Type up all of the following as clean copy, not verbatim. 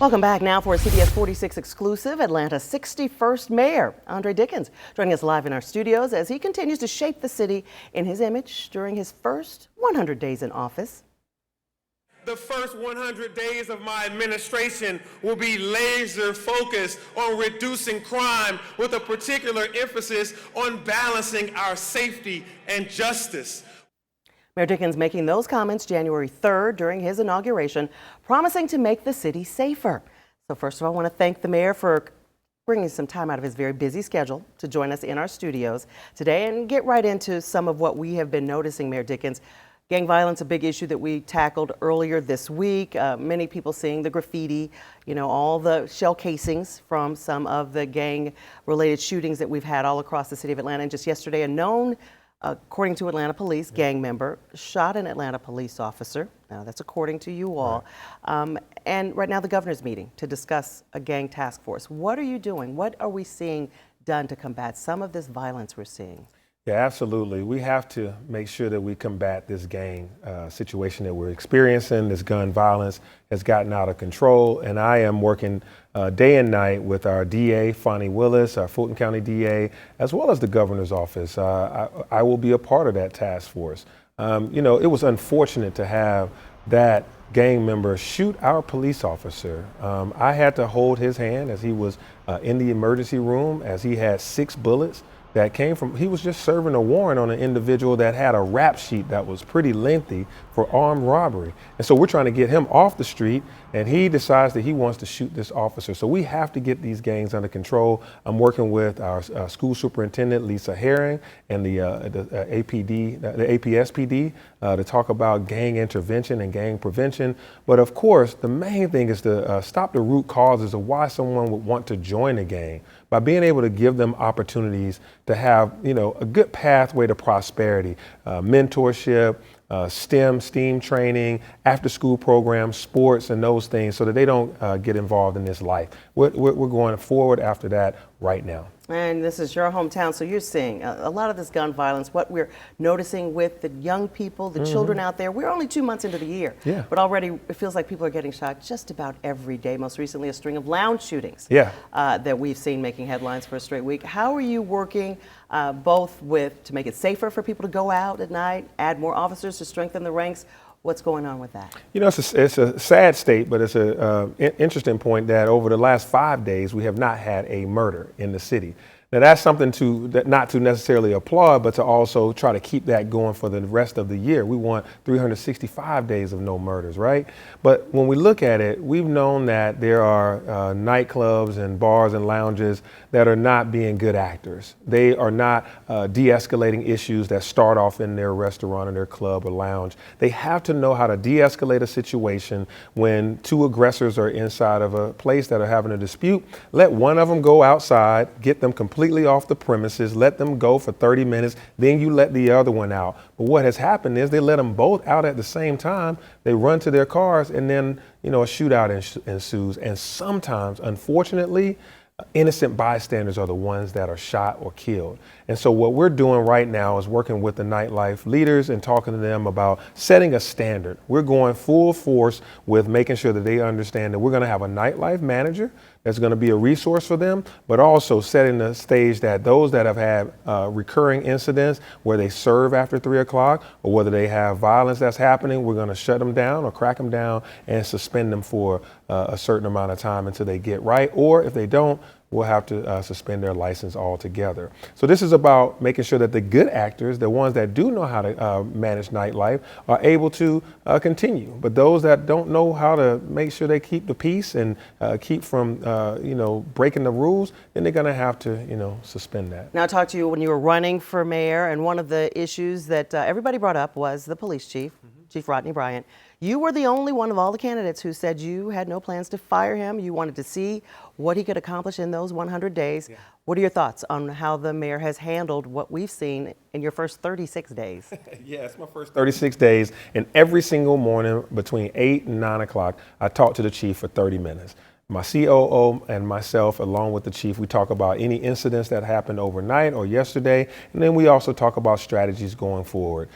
Welcome back now for a CBS46 exclusive. Atlanta's 61st mayor, Mayor Dickens, joining us live in our studios as he continues to shape the city in his image during his first 100 days in office. The first 100 days of my administration will be laser focused on reducing crime with a particular emphasis on balancing our safety and justice. Mayor Dickens making those comments January 3rd during his inauguration, promising to make the city safer. So first of all, I want to thank the mayor for bringing some time out of his very busy schedule to join us in our studios today and get right into some of what we have been noticing, Mayor Dickens. Gang violence, a big issue that we tackled earlier this week. Many people seeing the graffiti, all the shell casings from some of the gang-related shootings that we've had all across the city of Atlanta. And just yesterday, a known, according to Atlanta police, gang member shot an Atlanta police officer. Now, that's according to you all. Right. And right now, the governor's meeting to discuss a gang task force. What are you doing? What are we seeing done to combat some of this violence we're seeing? Yeah, absolutely. We have to make sure that we combat this gang situation that we're experiencing. This gun violence has gotten out of control, and I am working day and night with our DA, Fonnie Willis, our Fulton County DA, as well as the governor's office. I will be a part of that task force. It was unfortunate to have that gang member shoot our police officer. I had to hold his hand as he was in the emergency room, as he had 6 bullets that came from, he was just serving a warrant on an individual that had a rap sheet that was pretty lengthy for armed robbery. And so we're trying to get him off the street, and he decides that he wants to shoot this officer. So we have to get these gangs under control. I'm working with our school superintendent, Lisa Herring, and the APSPD to talk about gang intervention and gang prevention. But of course, the main thing is to stop the root causes of why someone would want to join a gang, by being able to give them opportunities to have, a good pathway to prosperity, mentorship, STEAM training, after school programs, sports, and those things, so that they don't get involved in this life. We're going forward after that right now. And this is your hometown, so you're seeing a lot of this gun violence. What we're noticing with the young people, the children out there, we're only 2 months into the year, but already it feels like people are getting shot just about every day. Most recently, a string of lounge shootings that we've seen making headlines for a straight week. How are you working both to make it safer for people to go out at night, add more officers to strengthen the ranks? What's going on with that? It's a sad state, but it's an interesting point that over the last 5 days, we have not had a murder in the city. Now, that's something not to necessarily applaud, but to also try to keep that going for the rest of the year. We want 365 days of no murders, right? But when we look at it, we've known that there are nightclubs and bars and lounges that are not being good actors. They are not de-escalating issues that start off in their restaurant or their club or lounge. They have to know how to de-escalate a situation when 2 aggressors are inside of a place that are having a dispute. Let one of them go outside, get them completely off the premises, let them go for 30 minutes, then you let the other one out. But what has happened is they let them both out at the same time, they run to their cars, and then a shootout ensues. And sometimes, unfortunately, innocent bystanders are the ones that are shot or killed. And so what we're doing right now is working with the nightlife leaders and talking to them about setting a standard. We're going full force with making sure that they understand that we're going to have a nightlife manager that's going to be a resource for them, but also setting the stage that those that have had recurring incidents where they serve after 3 o'clock, or whether they have violence that's happening, we're going to shut them down or crack them down and suspend them for a certain amount of time until they get right. Or if they don't, we'll have to suspend their license altogether. So this is about making sure that the good actors, the ones that do know how to manage nightlife, are able to continue. But those that don't know how to make sure they keep the peace and keep from breaking the rules, then they're going to have to suspend that. Now, I talked to you when you were running for mayor, and one of the issues that everybody brought up was the police chief, Chief Rodney Bryant. You were the only one of all the candidates who said you had no plans to fire him. You wanted to see what he could accomplish in those 100 days. What are your thoughts on how the mayor has handled what we've seen in your first 36 days? Yeah, it's my first 36 days. And every single morning between 8 and 9 o'clock, I talk to the chief for 30 minutes. My COO and myself, along with the chief, we talk about any incidents that happened overnight or yesterday, and then we also talk about strategies going forward.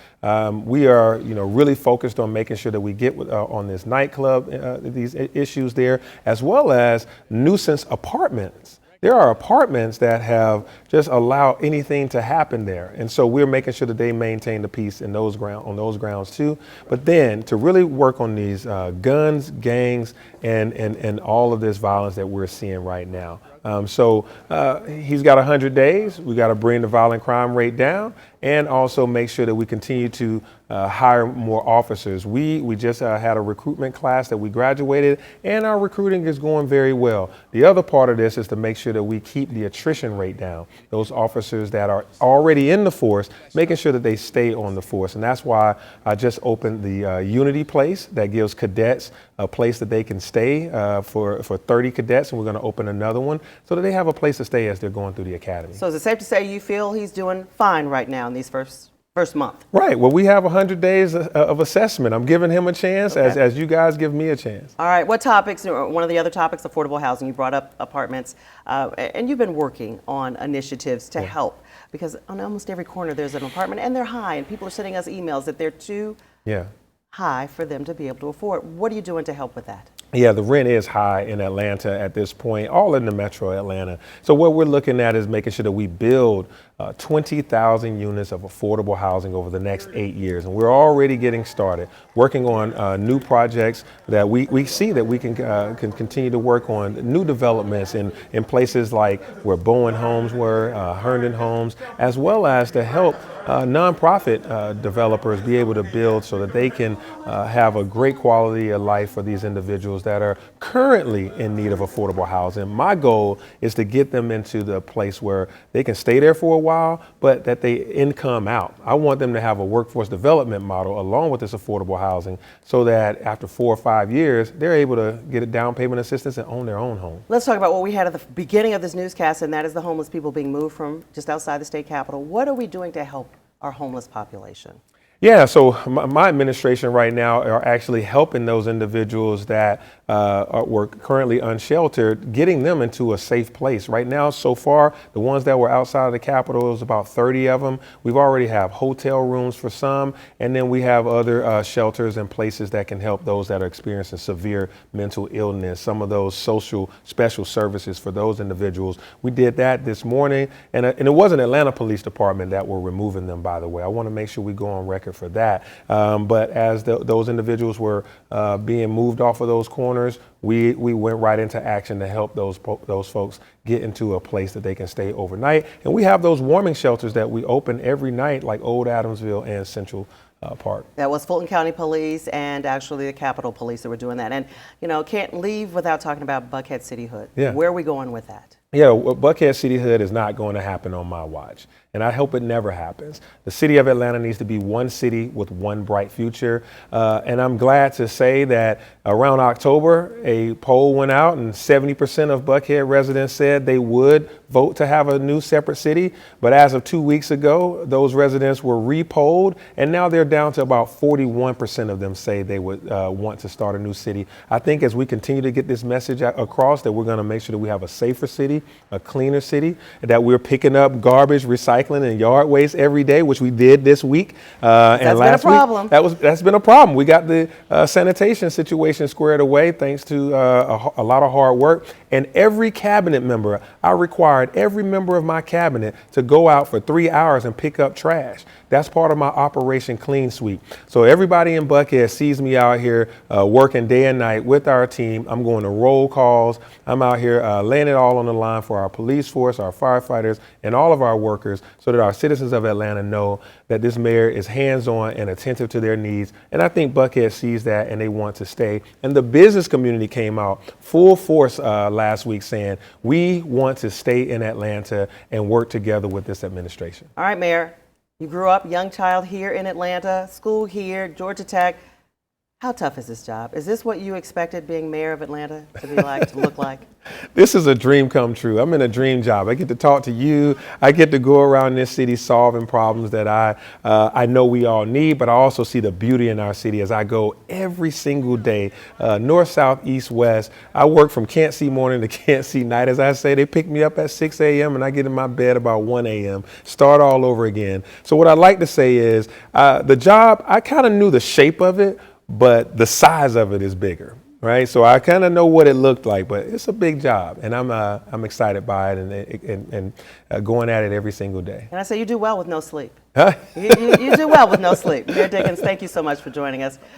We are, really focused on making sure that we get on this nightclub, these issues there, as well as nuisance apartments. There are apartments that have just allowed anything to happen there. And so we're making sure that they maintain the peace on those grounds too. But then to really work on these guns, gangs, and all of this violence that we're seeing right now. So he's got 100 days. We got to bring the violent crime rate down and also make sure that we continue to hire more officers. We just had a recruitment class that we graduated, and our recruiting is going very well. The other part of this is to make sure that we keep the attrition rate down. Those officers that are already in the force, making sure that they stay on the force. And that's why I just opened the Unity Place that gives cadets a place that they can stay for 30 cadets, and we're going to open another one so that they have a place to stay as they're going through the academy. So is it safe to say you feel he's doing fine right now in these first month? Right. Well, we have 100 days of assessment. I'm giving him a chance as you guys give me a chance. All right. What topics? One of the other topics, affordable housing. You brought up apartments, and you've been working on initiatives to help, because on almost every corner there's an apartment, and they're high, and people are sending us emails that they're too high for them to be able to afford. What are you doing to help with that? Yeah, the rent is high in Atlanta at this point, all in the metro Atlanta. So what we're looking at is making sure that we build 20,000 units of affordable housing over the next 8 years. And we're already getting started working on new projects that we see that we can continue to work on, new developments in places like where Bowen Homes were, Herndon Homes, as well as to help nonprofit developers be able to build so that they can have a great quality of life for these individuals that are currently in need of affordable housing. My goal is to get them into the place where they can stay there for a while, but that they income out. I want them to have a workforce development model along with this affordable housing so that after 4 or 5 years, they're able to get a down payment assistance and own their own home. Let's talk about what we had at the beginning of this newscast, and that is the homeless people being moved from just outside the state capitol. What are we doing to help our homeless population? Yeah, so my administration right now are actually helping those individuals that were currently unsheltered, getting them into a safe place. Right now, so far, the ones that were outside of the Capitol, it was about 30 of them. We've already have hotel rooms for some, and then we have other shelters and places that can help those that are experiencing severe mental illness, some of those social special services for those individuals. We did that this morning, and it wasn't Atlanta Police Department that were removing them, by the way. I want to make sure we go on record for that. But as those individuals were being moved off of those corners, we went right into action to help those folks get into a place that they can stay overnight. And we have those warming shelters that we open every night, like Old Adamsville and Central Park. That was Fulton County Police and actually the Capitol Police that were doing that. And, can't leave without talking about Buckhead City Hood. Yeah. Where are we going with that? Yeah, Buckhead City Hood is not going to happen on my watch, and I hope it never happens. The city of Atlanta needs to be one city with one bright future, and I'm glad to say that around October, a poll went out and 70% of Buckhead residents said they would vote to have a new separate city, but as of 2 weeks ago, those residents were re-polled, and now they're down to about 41% of them say they would want to start a new city. I think as we continue to get this message across that we're going to make sure that we have a safer city, a cleaner city, that we're picking up garbage, recycling, and yard waste every day, which we did this week. That's been a problem. That's been a problem. We got the sanitation situation squared away thanks to a lot of hard work. And every cabinet member, I required every member of my cabinet to go out for 3 hours and pick up trash. That's part of my Operation Clean Sweep. So everybody in Buckhead sees me out here working day and night with our team. I'm going to roll calls. I'm out here laying it all on the line for our police force, our firefighters, and all of our workers so that our citizens of Atlanta know that this mayor is hands-on and attentive to their needs. And I think Buckhead sees that and they want to stay. And the business community came out full force last week saying, we want to stay in Atlanta and work together with this administration. All right, Mayor, you grew up, young child here in Atlanta, school here, Georgia Tech. How tough is this job? Is this what you expected being mayor of Atlanta to be like, to look like? This is a dream come true. I'm in a dream job. I get to talk to you. I get to go around this city solving problems that I know we all need, but I also see the beauty in our city as I go every single day, north, south, east, west. I work from can't see morning to can't see night. As I say, they pick me up at 6 a.m. and I get in my bed about 1 a.m., start all over again. So what I like to say is the job, I kind of knew the shape of it, but the size of it is bigger, right? So I kind of know what it looked like, but it's a big job, and I'm excited by it and going at it every single day. And I say you do well with no sleep. Huh? You do well with no sleep. Mayor Dickens, thank you so much for joining us.